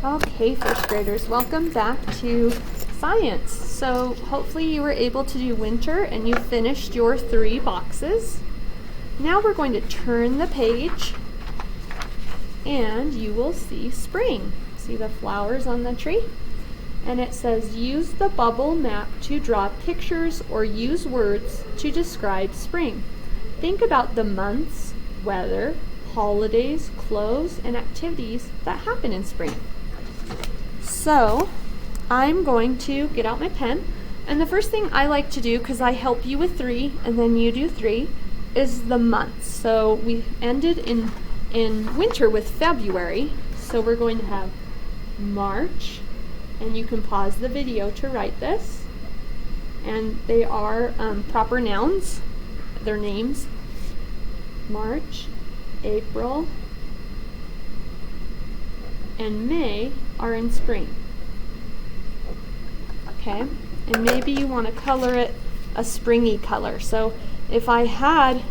Okay, first graders, welcome back to science. So hopefully you were able to do winter and you finished your 3 boxes. Now we're going to turn the page and you will see spring. See the flowers on the tree? And it says use the bubble map to draw pictures or use words to describe spring. Think about the months, weather, holidays, clothes, and activities that happen in spring. So I'm going to get out my pen, and the first thing I like to do, because I help you with 3 and then you do 3, is the months. So we ended in winter with February, so we're going to have March, and you can pause the video to write this, and they are proper nouns, their names. March, April, and May are in spring. Okay, and maybe you want to color it a springy color. So if I had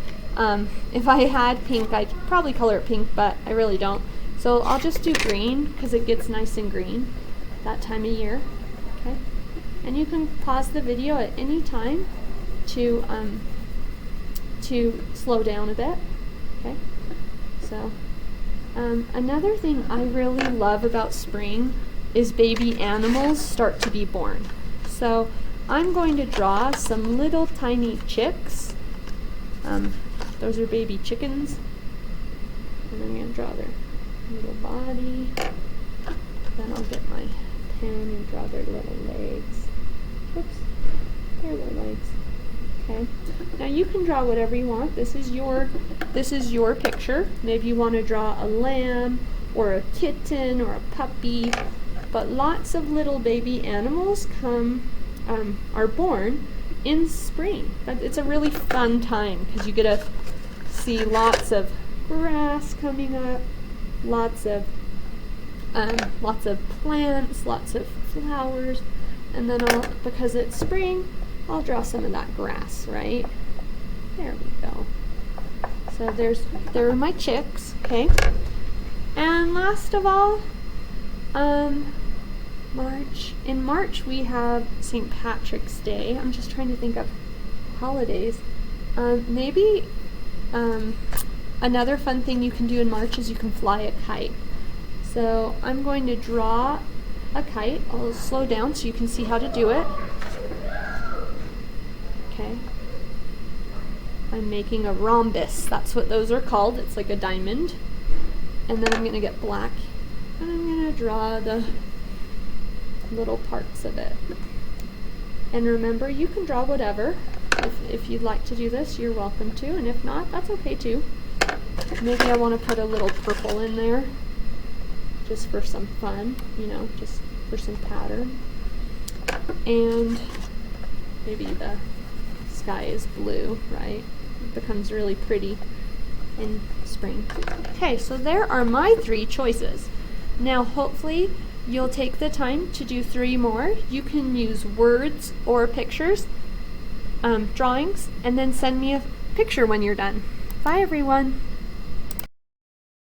pink, I'd probably color it pink, but I really don't. So I'll just do green because it gets nice and green that time of year. Okay, and you can pause the video at any time to slow down a bit. Okay, so another thing I really love about spring is baby animals start to be born. So I'm going to draw some little tiny chicks. Those are baby chickens. And I'm going to draw their little body. Then I'll get my pen and draw their little legs. Whoops, there are their legs. Okay. Now you can draw whatever you want. This is your picture. Maybe you want to draw a lamb or a kitten or a puppy. But lots of little baby animals are born in spring. It's a really fun time because you get to see lots of grass coming up, lots of plants, lots of flowers, and then because it's spring, I'll draw some of that grass, right? There we go. So there are my chicks, okay? And last of all, March. In March we have St. Patrick's Day. I'm just trying to think of holidays. Maybe another fun thing you can do in March is you can fly a kite. So I'm going to draw a kite. I'll slow down so you can see how to do it. Okay. I'm making a rhombus. That's what those are called. It's like a diamond. And then I'm going to get black and I'm going to draw the little parts of it. And remember, you can draw whatever. If you'd like to do this, you're welcome to, and if not, that's okay too. Maybe I want to put a little purple in there just for some fun, just for some pattern. And maybe the sky is blue, right? It becomes really pretty in spring. Okay, so there are my 3 choices. Now hopefully you'll take the time to do 3 more. You can use words or pictures, drawings, and then send me a picture when you're done. Bye everyone.